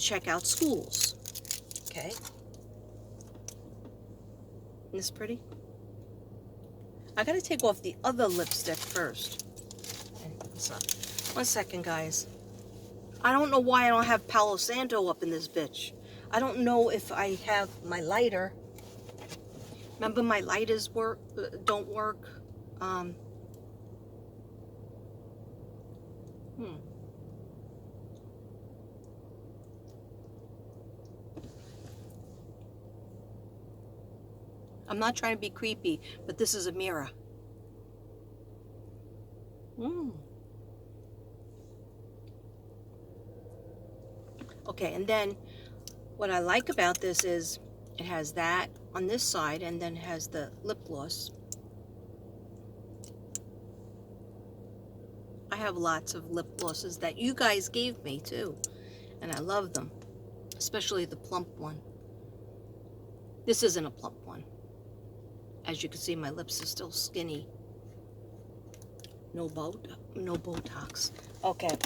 to check out schools. Okay. Isn't this pretty? I gotta take off the other lipstick first. So, 1 second, guys. I don't know why I don't have Palo Santo up in this bitch. I don't know if I have my lighter. Remember, my lighters don't work. I'm not trying to be creepy, but this is a mirror. Okay, and then what I like about this is it has that on this side, and then it has the lip gloss. I have lots of lip glosses that you guys gave me too, and I love them, especially the plump one. This isn't a plump one. As you can see, my lips are still skinny. No Botox. Okay.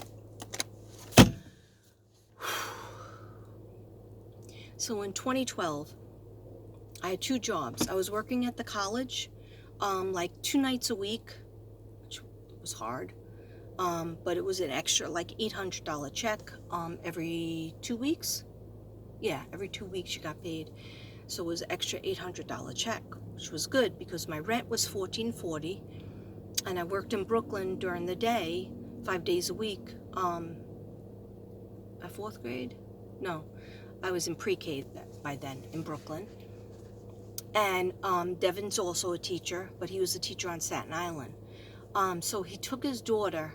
So in 2012, I had 2 jobs. I was working at the college, like 2 nights a week, which was hard. But it was an extra, like $800 check, every 2 weeks. Yeah, every 2 weeks you got paid. So it was an extra $800 check, which was good because my rent was $14.40, and I worked in Brooklyn during the day, 5 days a week. At 4th grade? No, I was in pre-K by then in Brooklyn. And Devin's also a teacher, but he was a teacher on Staten Island. So he took his daughter,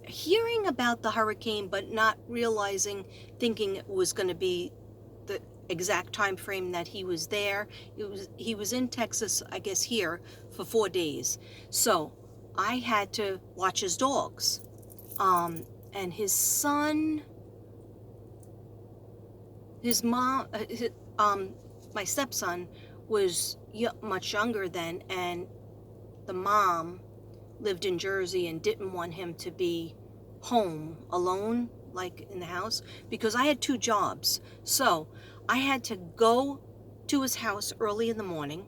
hearing about the hurricane, but not realizing, thinking it was going to be the exact time frame that he was there. He was in Texas, I guess, here for 4 days. So I had to watch his dogs. And his son, his mom, my stepson was much younger then, and the mom lived in Jersey and didn't want him to be home alone, like in the house, because I had 2 jobs. So I had to go to his house early in the morning.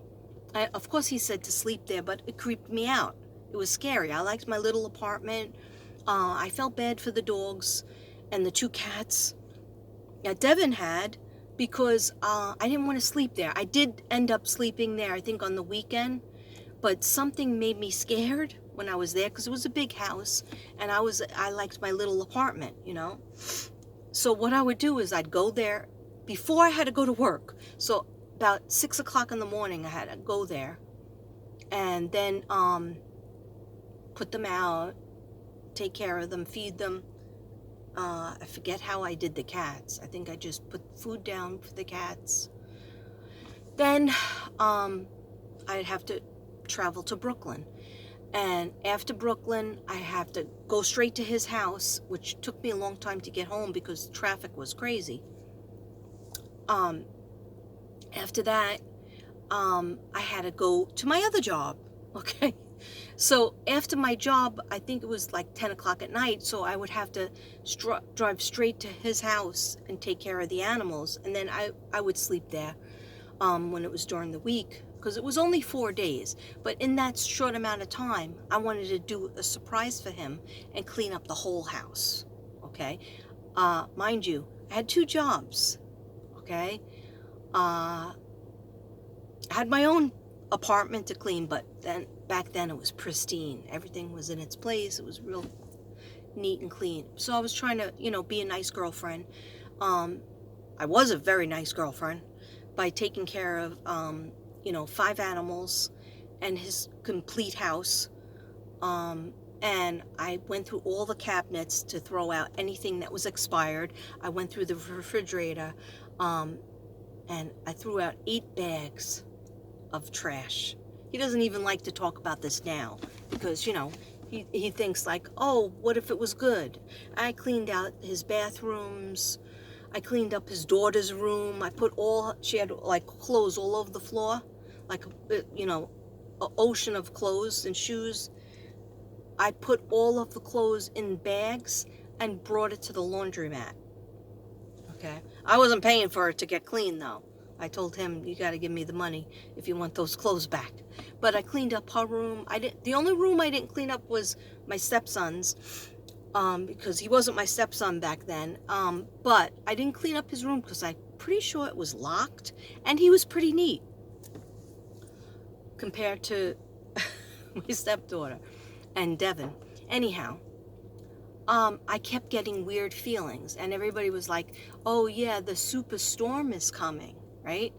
Of course, he said to sleep there, but it creeped me out. It was scary. I liked my little apartment. I felt bad for the dogs and the 2 cats that Devin had, because I didn't want to sleep there. I did end up sleeping there, I think, on the weekend, but something made me scared when I was there, because it was a big house, and I liked my little apartment, you know. So what I would do is I'd go there before I had to go to work. So about 6 o'clock in the morning, I had to go there, and then put them out, take care of them, feed them. I forget how I did the cats. I think I just put food down for the cats. Then I'd have to travel to Brooklyn. And after Brooklyn, I have to go straight to his house, which took me a long time to get home because traffic was crazy. After that, I had to go to my other job, okay? So after my job, I think it was like 10 o'clock at night, so I would have to drive straight to his house and take care of the animals, and then I would sleep there when it was during the week, because it was only 4 days. But in that short amount of time, I wanted to do a surprise for him and clean up the whole house, okay? Mind you, I had 2 jobs, okay? I had my own apartment to clean, but then back then it was pristine. Everything was in its place. It was real neat and clean. So I was trying to, you know, be a nice girlfriend. I was a very nice girlfriend by taking care of, you know, 5 animals and his complete house. And I went through all the cabinets to throw out anything that was expired. I went through the refrigerator, and I threw out 8 bags of trash. He doesn't even like to talk about this now because, you know, he thinks like, oh, what if it was good? I cleaned out his bathrooms. I cleaned up his daughter's room. She had like clothes all over the floor, like, you know, an ocean of clothes and shoes. I put all of the clothes in bags. and brought it to the laundromat. Okay. I wasn't paying for it to get clean, though. I told him, you got to give me the money if you want those clothes back. But I cleaned up her room. The only room I didn't clean up was my stepson's, because he wasn't my stepson back then. But I didn't clean up his room because I'm pretty sure it was locked, and he was pretty neat compared to my stepdaughter and Devin. Anyhow, I kept getting weird feelings, and everybody was like, oh yeah, the superstorm is coming, right?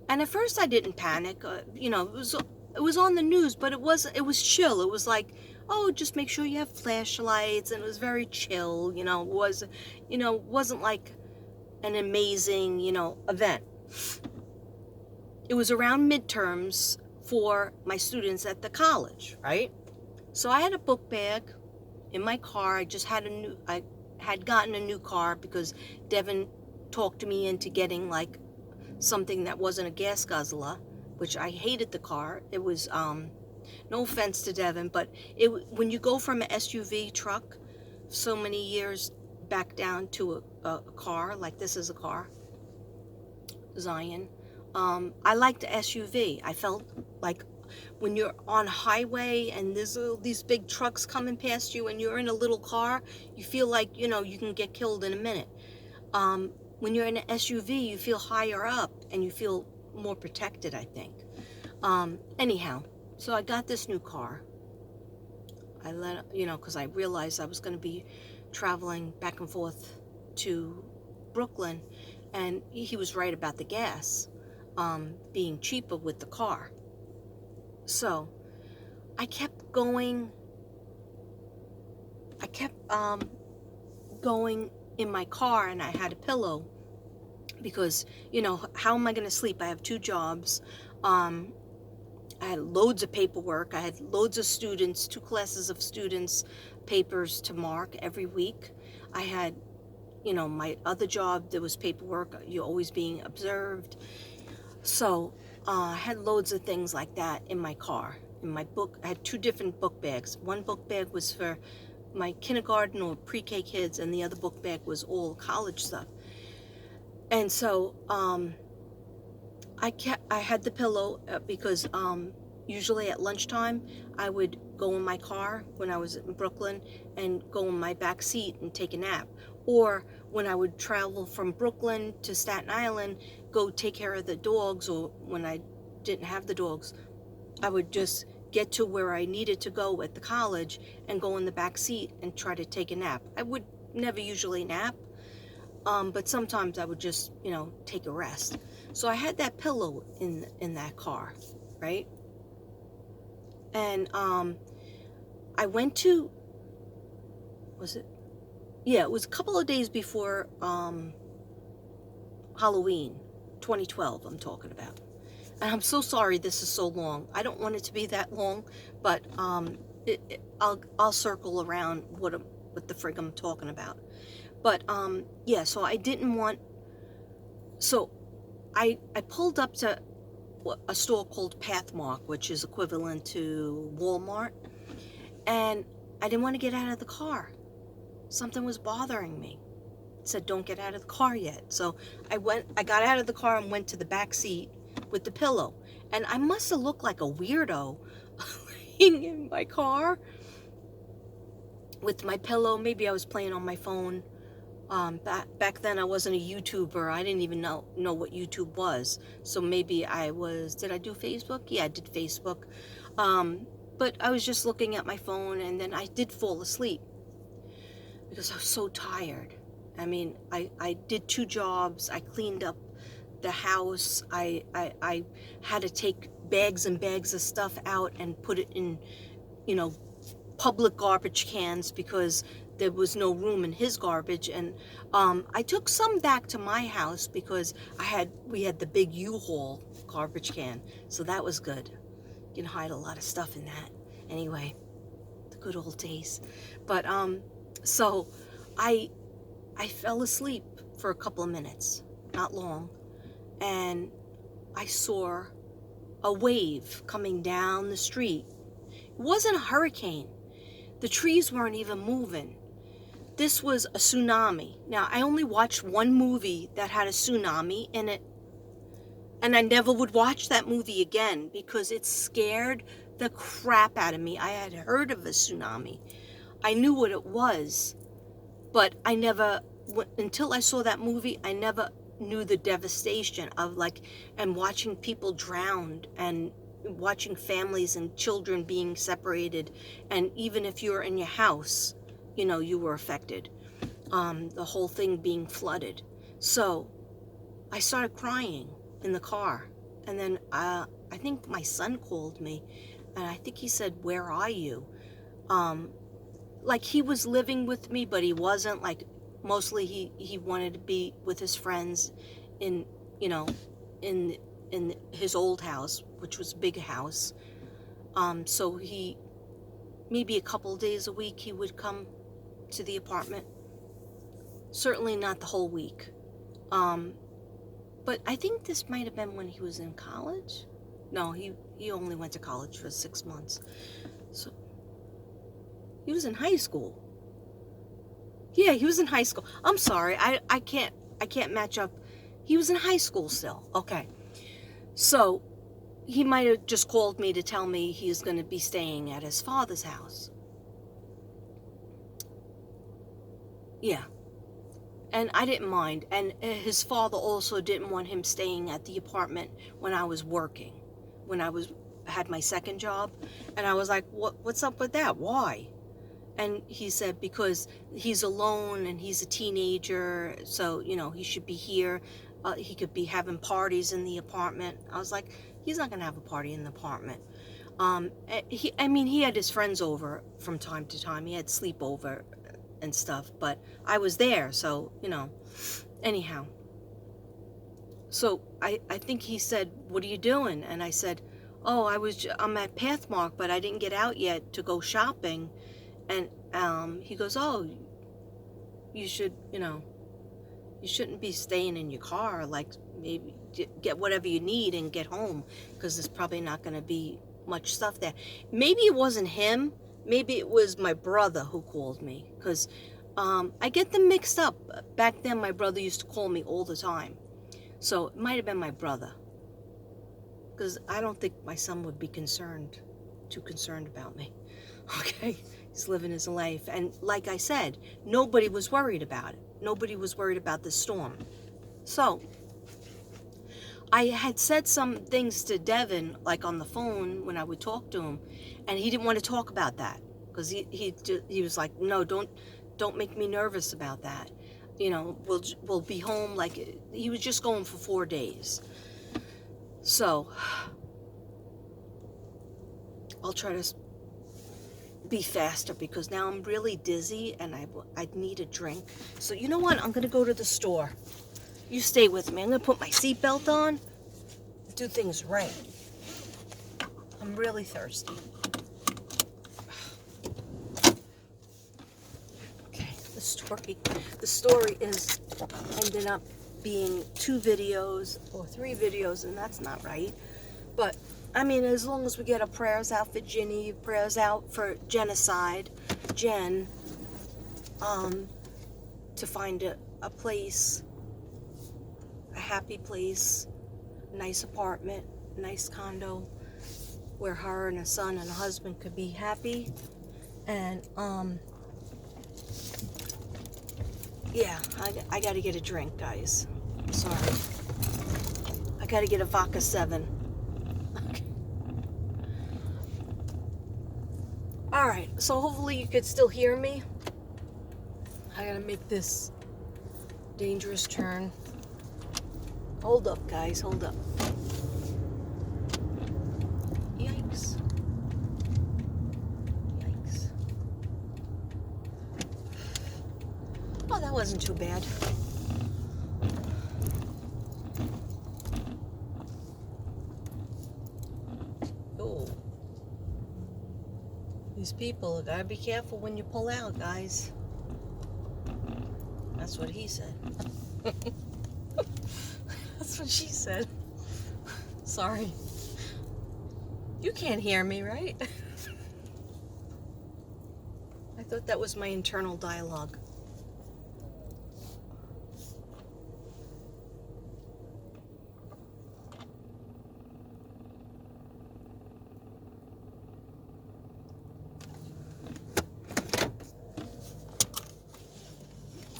And at first I didn't panic. It was on the news, but it was chill. It was like, oh, just make sure you have flashlights, and it was very chill. Wasn't like an amazing, event. It was around midterms for my students at the college, right? So I had a book bag in my car. I had gotten a new car because Devin talked me into getting like something that wasn't a gas guzzler, which I hated the car. It was, no offense to Devin, but when you go from an SUV truck so many years back down to a car, like this is a car, Zion, I liked the SUV. I felt like when you're on highway and there's these big trucks coming past you and you're in a little car, you feel like, you can get killed in a minute. When you're in an SUV, you feel higher up and you feel more protected, I think. Anyhow, so I got this new car. Because I realized I was going to be traveling back and forth to Brooklyn, and he was right about the gas being cheaper with the car. So I kept going in my car, and I had a pillow because, how am I going to sleep? I have 2 jobs. I had loads of paperwork. I had loads of students, 2 classes of students, papers to mark every week. I had, my other job, there was paperwork. You're always being observed. So I had loads of things like that in my car. In my book, I had 2 different book bags. One book bag was for my kindergarten or pre-K kids, and the other book bag was all college stuff. And so I had the pillow because usually at lunchtime I would go in my car when I was in Brooklyn and go in my back seat and take a nap. Or when I would travel from Brooklyn to Staten Island, go take care of the dogs, or when I didn't have the dogs, I would just get to where I needed to go at the college and go in the back seat and try to take a nap. I would never usually nap, but sometimes I would just, take a rest. So I had that pillow in that car, right? And I went to, it was a couple of days before Halloween, 2012 I'm talking about. And I'm so sorry this is so long. I don't want it to be that long, but I'll circle around what the frig I'm talking about. But so I didn't want. So I pulled up to a store called Pathmark, which is equivalent to Walmart, and I didn't want to get out of the car. Something was bothering me. It said, "Don't get out of the car yet." So I got out of the car and went to the back seat with the pillow, and I must have looked like a weirdo laying in my car with my pillow. Maybe I was playing on my phone. Back then I wasn't a YouTuber. I didn't even know what YouTube was. So maybe did I do Facebook? Yeah, I did Facebook. But I was just looking at my phone, and then I did fall asleep because I was so tired. I mean, I did 2 jobs. I cleaned up the house. I had to take bags and bags of stuff out and put it in, public garbage cans because there was no room in his garbage. And I took some back to my house because we had the big U-Haul garbage can, so that was good. You can hide a lot of stuff in that. Anyway, the good old days. But so I fell asleep for a couple of minutes, not long, and I saw a wave coming down the street. It wasn't a hurricane. The trees weren't even moving. this was a tsunami. Now, I only watched one movie that had a tsunami in it, and I never would watch that movie again because it scared the crap out of me. I had heard of a tsunami. I knew what it was, but I never, until I saw that movie, I never knew the devastation of and watching people drowned and watching families and children being separated. And even if you're in your house, you were affected. The whole thing being flooded. So I started crying in the car. And then I think my son called me, and I think he said, "Where are you?" He was living with me, but he wasn't. Mostly he wanted to be with his friends in his old house, which was a big house. So he, maybe a couple days a week, he would come to the apartment. Certainly not the whole week. But I think this might have been when he was in college. No, he only went to college for 6 months. So he was in high school. Yeah, he was in high school. I'm sorry. I can't match up. He was in high school still. Okay. So he might have just called me to tell me he's going to be staying at his father's house. Yeah. And I didn't mind. And his father also didn't want him staying at the apartment when I was working, when I had my second job. And I was like, what's up with that? Why? And he said, because he's alone and he's a teenager, so, he should be here. He could be having parties in the apartment. I was like, he's not going to have a party in the apartment. He had his friends over from time to time. He had sleepover and stuff, but I was there, so, anyhow. So I think he said, "What are you doing?" And I said, "Oh, I'm at Pathmark, but I didn't get out yet to go shopping." And he goes, "Oh, you should, you shouldn't be staying in your car. Maybe get whatever you need and get home, because there's probably not going to be much stuff there." Maybe it wasn't him. Maybe it was my brother who called me, because I get them mixed up. Back then, my brother used to call me all the time. So it might have been my brother, because I don't think my son would be too concerned about me. Okay? He's living his life. And like I said, nobody was worried about it. Nobody was worried about the storm. So I had said some things to Devin, on the phone when I would talk to him, and he didn't want to talk about that, because he was like, "No, don't make me nervous about that. We'll be home." He was just going for 4 days. So I'll try to be faster, because now I'm really dizzy and I need a drink. So you know what? I'm going to go to the store. You stay with me. I'm going to put my seatbelt on, do things right. I'm really thirsty. Okay, the story is ended up being 2 videos or 3 videos, and that's not right. But as long as we get our prayers out for Ginny, prayers out for genocide, Jen, to find a place, a happy place, nice apartment, nice condo, where her and her son and her husband could be happy. And, yeah, I gotta get a drink, guys. I'm sorry. I gotta get a vodka 7. Alright, so hopefully you could still hear me. I gotta make this dangerous turn. Hold up, guys, hold up. Yikes. Yikes. Oh, that wasn't too bad. Oh. These people, gotta be careful when you pull out, guys. That's what he said. That's what she said. Sorry. You can't hear me, right? I thought that was my internal dialogue.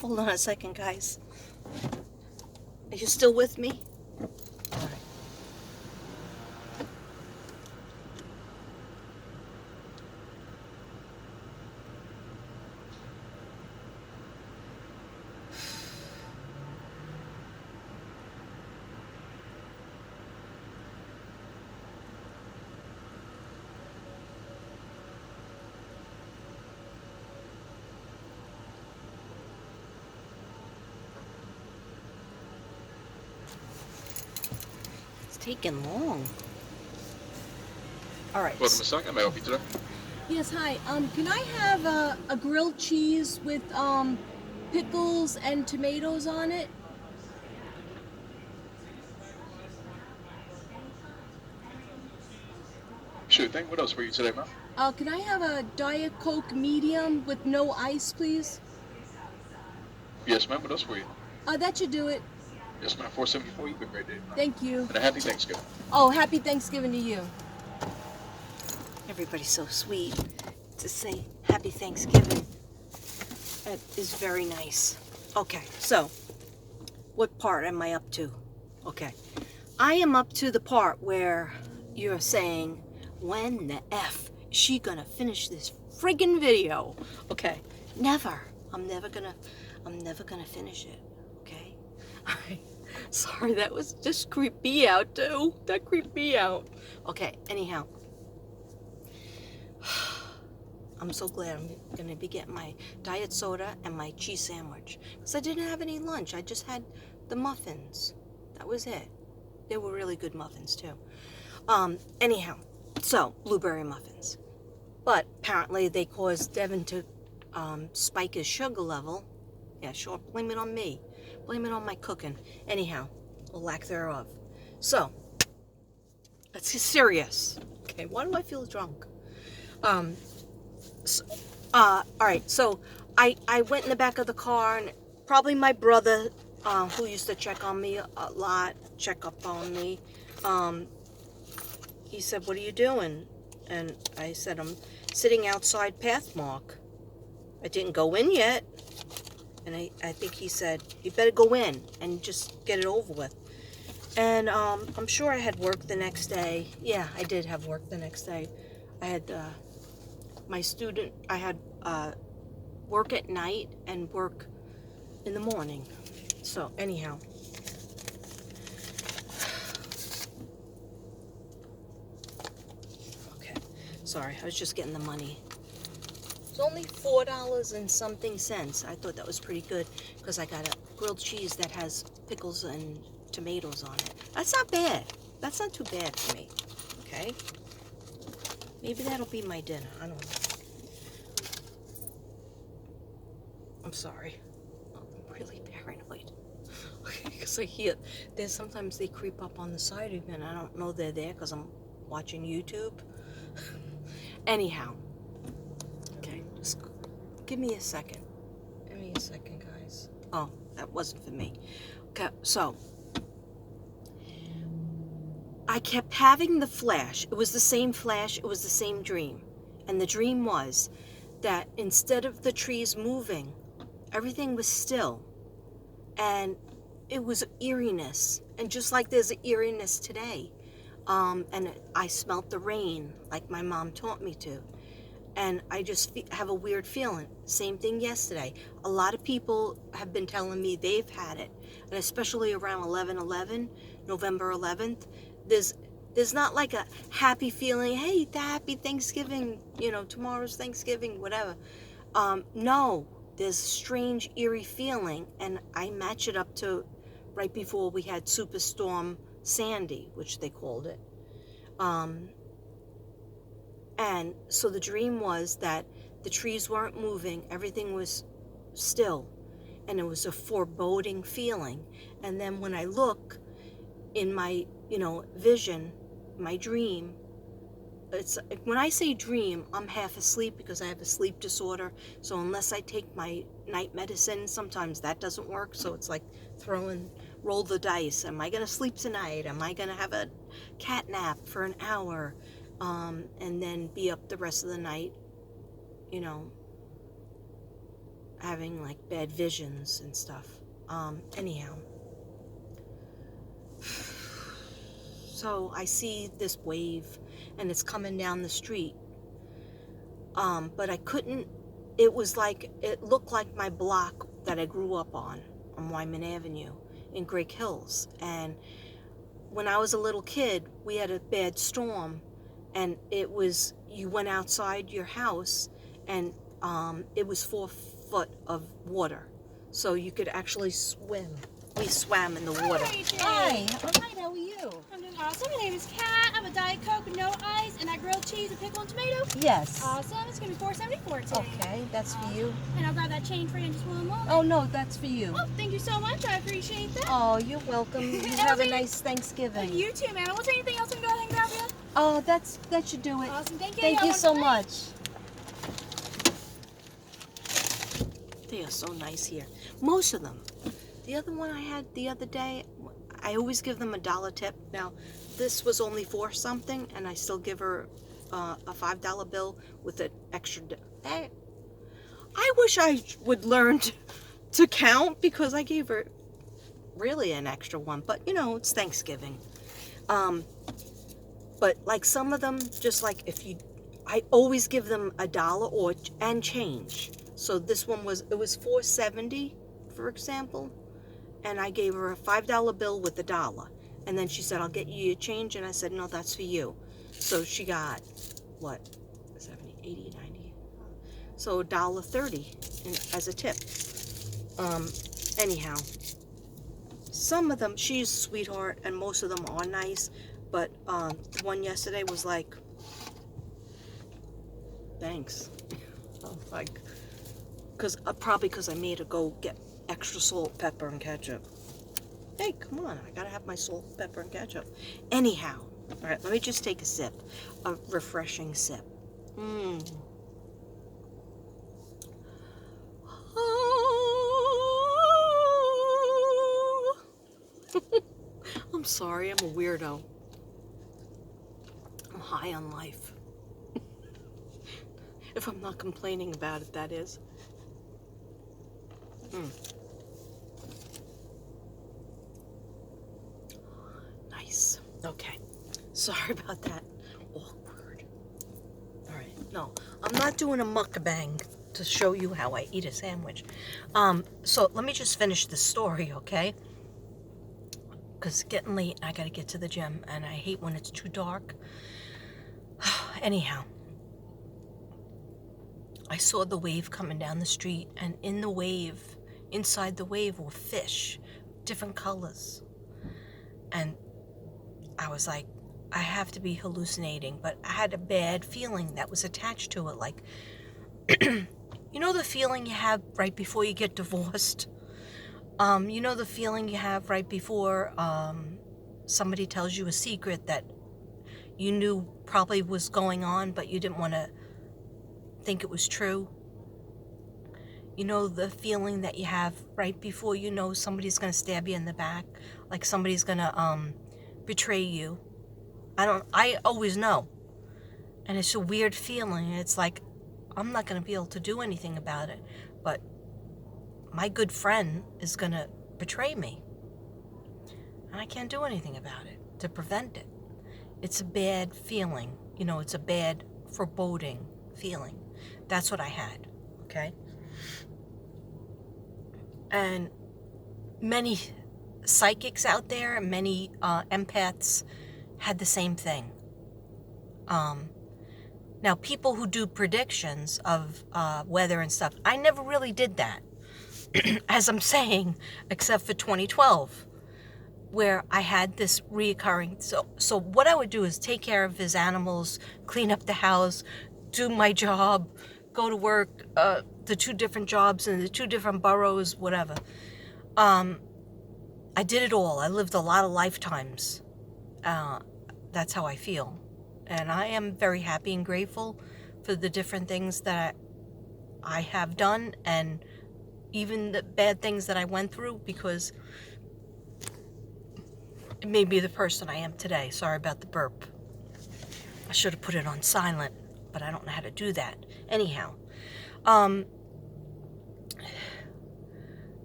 Hold on a second, guys. Are you still with me? All right. It's taking long. All right. Welcome to Sun. Can I help you today? Yes, hi. Can I have a grilled cheese with pickles and tomatoes on it? Sure thing. What else for you today, ma'am? Can I have a Diet Coke medium with no ice, please? Yes, ma'am. What else for you? That should do it. Yes, ma'am. 474. You have a great day. Thank you. And a happy Thanksgiving. Oh, happy Thanksgiving to you. Everybody's so sweet to say happy Thanksgiving. That is very nice. Okay, so what part am I up to? Okay, I am up to the part where you're saying, when the F is she gonna finish this friggin' video? Okay, never. I'm never gonna finish it. Okay. Sorry, that was just creeped me out too. That creeped me out. Okay, anyhow. I'm so glad I'm gonna be getting my diet soda and my cheese sandwich. Because I didn't have any lunch. I just had the muffins. That was it. They were really good muffins too. Anyhow, so blueberry muffins. But apparently they caused Devin to spike his sugar level. Yeah, sure, blame it on me. Blame it on my cooking. Anyhow, or lack thereof. So, let's get serious. Okay, why do I feel drunk? All right, so I went in the back of the car, and probably my brother, who used to check on me a lot, check up on me, he said, "What are you doing?" And I said, "I'm sitting outside Pathmark. I didn't go in yet." And I think he said, "You better go in and just get it over with." And I'm sure I had work the next day. Yeah, I did have work the next day. I had I had work at night and work in the morning. So anyhow, okay, sorry, I was just getting the money. It's only $4 and something cents. I thought that was pretty good because I got a grilled cheese that has pickles and tomatoes on it. That's not bad. That's not too bad for me. Okay, maybe that'll be my dinner. I don't know. I'm sorry. I'm really paranoid. Because I hear sometimes they creep up on the side of me and I don't know they're there because I'm watching YouTube. Anyhow. Okay, just give me a second. Give me a second, guys. Oh, that wasn't for me. Okay, so I kept having the flash. It was the same flash. It was the same dream. And the dream was that instead of the trees moving, everything was still. And it was eeriness. And just like there's an eeriness today. And I smelt the rain like my mom taught me to. And I just have a weird feeling. Same thing yesterday. A lot of people have been telling me they've had it. And especially around 11/11, November 11th, there's not like a happy feeling, hey, happy Thanksgiving, tomorrow's Thanksgiving, whatever. No, there's a strange, eerie feeling, and I match it up to right before we had Superstorm Sandy, which they called it. And so the dream was that the trees weren't moving, everything was still, and it was a foreboding feeling. And then when I look in my, vision, my dream, it's when I say dream, I'm half asleep because I have a sleep disorder. So unless I take my night medicine, sometimes that doesn't work. So it's like roll the dice. Am I gonna sleep tonight? Am I gonna have a cat nap for an hour, and then be up the rest of the night? having like bad visions and stuff. Anyhow. So I see this wave and it's coming down the street. But I couldn't, it looked like my block that I grew up on Wyman Avenue in Greek Hills. And when I was a little kid, we had a bad storm, and you went outside your house, and it was 4 foot of water. So you could actually swim. We swam in the water. Hi, all right, how are you? I'm doing awesome. My name is Kat. I'm a Diet Coke with no ice, and I grilled cheese and pickle and tomato. Yes. Awesome. It's going to be $4.74 today. Okay, that's for you. And I'll grab that change for you in just one moment. Oh, no, that's for you. Oh, thank you so much. I appreciate that. Oh, you're welcome. You have a nice Thanksgiving. You too, man. Was there anything else I can go ahead and grab you? Oh, that should do it. Awesome. Thank you. Thank you so much. They are so nice here. Most of them. The other one I had the other day, I always give them a $1 tip. Now, this was only for something, and I still give her a $5 bill with an extra. I wish I would learn to count, because I gave her really an extra one. But it's Thanksgiving. But like some of them, just like I always give them $1 and change. So this one was $4.70, for example. And I gave her a $5 bill with $1. And then she said, I'll get you your change. And I said, no, that's for you. So she got, what, 70, 80, 90? So $1.30 as a tip. Anyhow, some of them, she's a sweetheart, and most of them are nice. But the one yesterday was like, thanks. Like, probably because I made her go get extra salt, pepper, and ketchup. Hey, come on, I gotta have my salt, pepper, and ketchup. Anyhow, all right, let me just take a sip, a refreshing sip. I'm sorry, I'm a weirdo. I'm high on life. If I'm not complaining about it, that is. Nice. Okay. Sorry about that. Awkward. All right. No, I'm not doing a mukbang to show you how I eat a sandwich. So let me just finish this story, okay? Because it's getting late and I got to get to the gym, and I hate when it's too dark. Anyhow, I saw the wave coming down the street, and inside the wave were fish, different colors. And I was like, I have to be hallucinating, but I had a bad feeling that was attached to it. Like, you know the feeling you have right before you get divorced? You know the feeling you have right before somebody tells you a secret that you knew probably was going on, but you didn't want to think it was true? You know the feeling that you have right before you know somebody's going to stab you in the back, like somebody's going to betray you. I always know. And it's a weird feeling. It's like, I'm not going to be able to do anything about it, but my good friend is going to betray me. And I can't do anything about it to prevent it. It's a bad feeling. It's a bad foreboding feeling. That's what I had, okay? And many psychics out there, many empaths had the same thing. Now, people who do predictions of weather and stuff, I never really did that, as I'm saying, except for 2012, where I had this reoccurring. So what I would do is take care of his animals, clean up the house, do my job, go to work, the 2 different jobs in the 2 different boroughs, whatever. I did it all. I lived a lot of lifetimes. That's how I feel. And I am very happy and grateful for the different things that I have done, and even the bad things that I went through, because it made me the person I am today. Sorry about the burp. I should have put it on silent, but I don't know how to do that. Anyhow,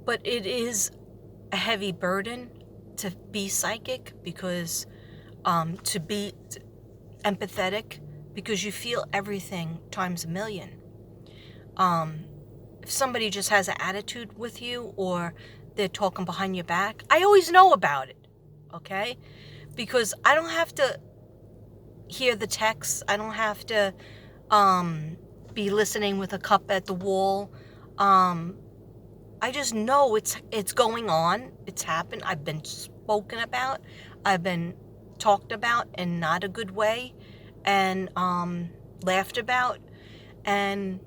but it is a heavy burden to be psychic, because to be empathetic, because you feel everything times a million. If somebody just has an attitude with you, or they're talking behind your back, I always know about it, okay? Because I don't have to hear the texts. I don't have to be listening with a cup at the wall. I just know it's going on. It's happened. I've been spoken about. I've been talked about in not a good way, and laughed about, and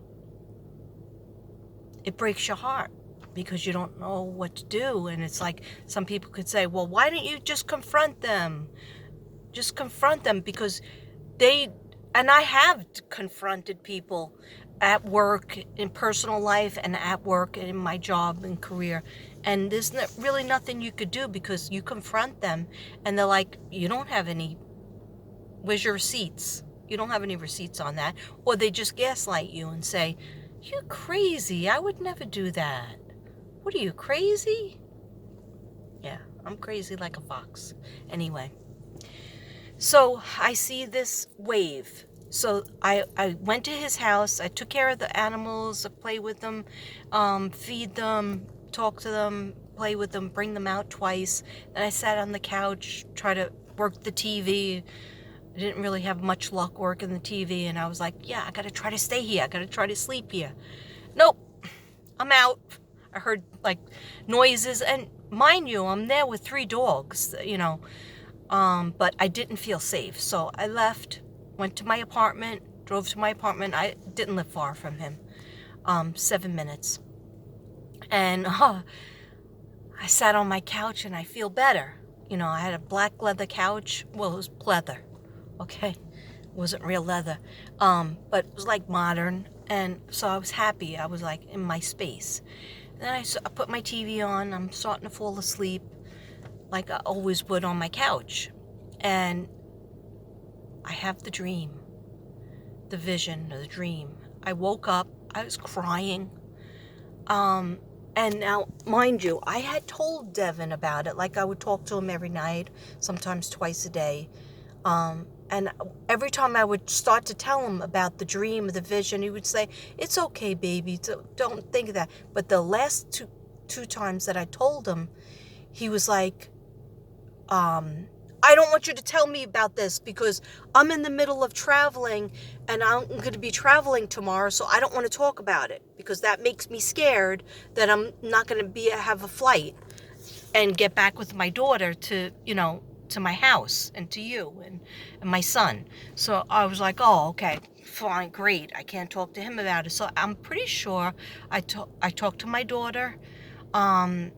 it breaks your heart because you don't know what to do. And it's like, some people could say, well, why don't you just confront them? Just confront them, because and I have confronted people at work, in personal life, and at work, and in my job and career. And there's really nothing you could do, because you confront them and they're like, you don't have any, where's your receipts? You don't have any receipts on that. Or they just gaslight you and say, you're crazy. I would never do that. What are you, crazy? Yeah, I'm crazy like a fox. Anyway. So I see this wave. So I went to his house. I took care of the animals. I play with them, feed them, talk to them, play with them, bring them out twice. Then I sat on the couch, try to work the TV. I didn't really have much luck working the TV. And I was like, yeah, I got to try to stay here. I got to try to sleep here. Nope, I'm out. I heard like noises. And mind you, I'm there with 3 dogs, you know. But I didn't feel safe. So I left, went to my apartment, drove to my apartment. I didn't live far from him, 7 minutes. And I sat on my couch and I feel better. You know, I had a black leather couch. Well, it was leather, okay? It wasn't real leather, but it was like modern. And so I was happy. I was like in my space. Then I put my TV on. I'm starting to fall asleep, like I always would on my couch. And I have the dream, the vision, the dream. I woke up, I was crying. And now, mind you, I had told Devin about it. Like, I would talk to him every night, sometimes twice a day. And every time I would start to tell him about the dream or the vision, he would say, it's okay, baby, don't think of that. But the last two times that I told him, he was like, I don't want you to tell me about this, because I'm in the middle of traveling, and I'm going to be traveling tomorrow, so I don't want to talk about it, because that makes me scared that I'm not going to have a flight and get back with my daughter to, you know, to my house, and to you and my son. So I was like, oh, okay, fine, great. I can't talk to him about it. So I'm pretty sure I talked to my daughter, and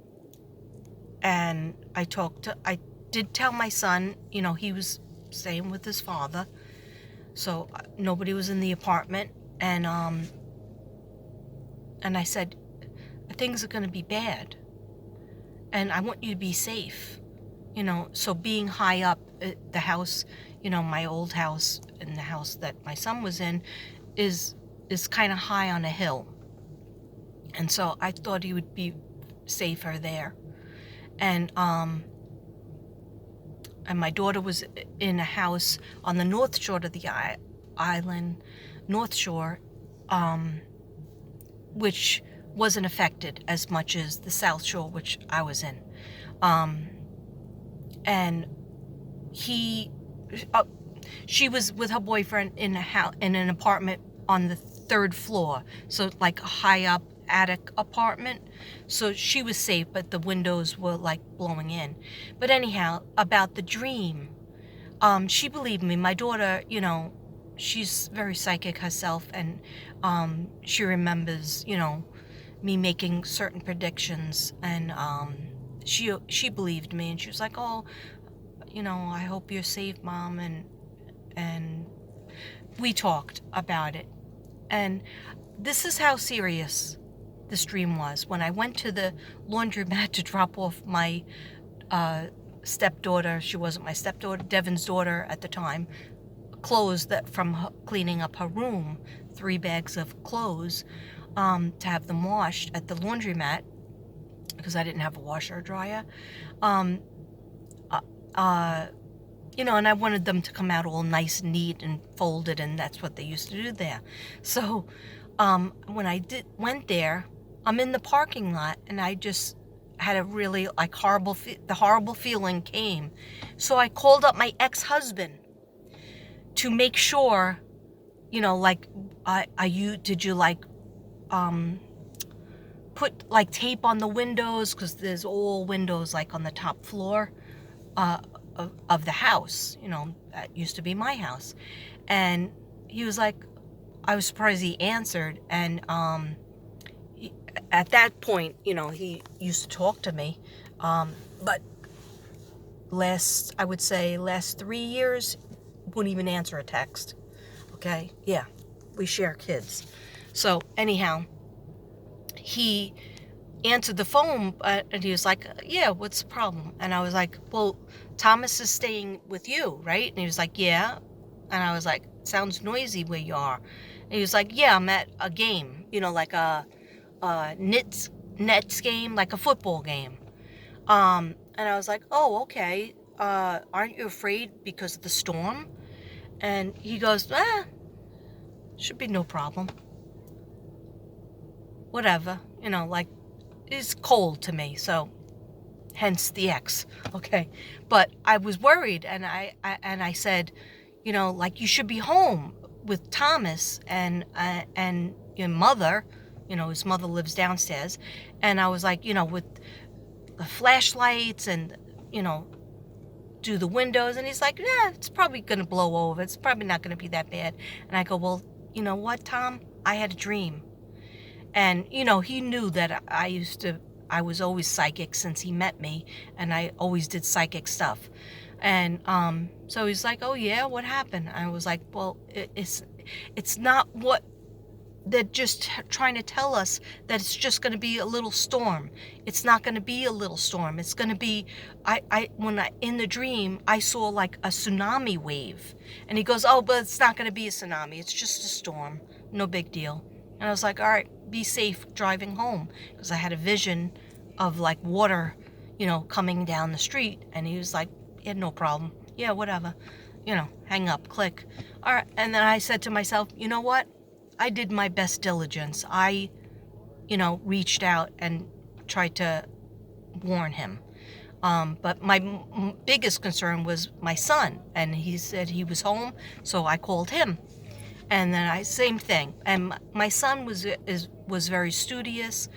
I did tell my son, you know, he was staying with his father, so nobody was in the apartment. And I said, things are going to be bad, and I want you to be safe, you know. So being high up at the house, you know, my old house and the house that my son was in is kind of high on a hill, and so I thought he would be safer there. And my daughter was in a house on the north shore of the island, North Shore, which wasn't affected as much as the South Shore, which I was in. And she was with her boyfriend in an apartment on the 3rd floor, so like a high up attic apartment. So she was safe, but the windows were like blowing in. But anyhow, about the dream, she believed me. My daughter, you know, she's very psychic herself, and she remembers, you know, me making certain predictions, and she believed me, and she was like, oh, you know, I hope you're safe, Mom. And we talked about it. And this is how serious this dream was. When I went to the laundromat to drop off my stepdaughter, she wasn't my stepdaughter, Devin's daughter at the time, clothes that from cleaning up her room, 3 bags of clothes, to have them washed at the laundromat, because I didn't have a washer or dryer. You know, and I wanted them to come out all nice and neat and folded, and that's what they used to do there. So when I went there, I'm in the parking lot, and I just had a really like the horrible feeling came. So I called up my ex-husband to make sure, you know, like, did you like put like tape on the windows, because there's all windows like on the top floor of the house, you know, that used to be my house. And he was like, I was surprised he answered. And at that point, you know, he used to talk to me, but I would say last 3 years, wouldn't even answer a text. Okay, yeah, we share kids. So anyhow, he answered the phone, and he was like, yeah, what's the problem? And I was like, well, Thomas is staying with you, right? And he was like, yeah. And I was like, sounds noisy where you are. And he was like, yeah, I'm at a game, you know, like a Nets game, like a football game. And I was like, oh, okay. Aren't you afraid because of the storm? And he goes, should be no problem. Whatever, you know, like, it's cold to me, so hence the X. Okay, but I was worried, and I said, you know, like, you should be home with Thomas and your mother. You know, his mother lives downstairs, and I was like, you know, with the flashlights and, you know, do the windows. And he's like, yeah, it's probably gonna blow over. It's probably not gonna be that bad. And I go, well, you know what, Tom? I had a dream. And, you know, he knew that I was always psychic since he met me, and I always did psychic stuff. And so he's like, oh yeah, what happened? I was like, well, it's not what they're just trying to tell us, that it's just going to be a little storm. It's not going to be a little storm. It's going to be, in the dream, I saw like a tsunami wave. And he goes, oh, but it's not going to be a tsunami. It's just a storm. No big deal. And I was like, all right, be safe driving home. Because I had a vision of like water, you know, coming down the street. And he was like, yeah, no problem. Yeah, whatever. You know, hang up, click. All right. And then I said to myself, you know what? I did my best diligence. I, you know, reached out and tried to warn him. But my biggest concern was my son. And he said he was home. So I called him. And then same thing. And my son was very studious.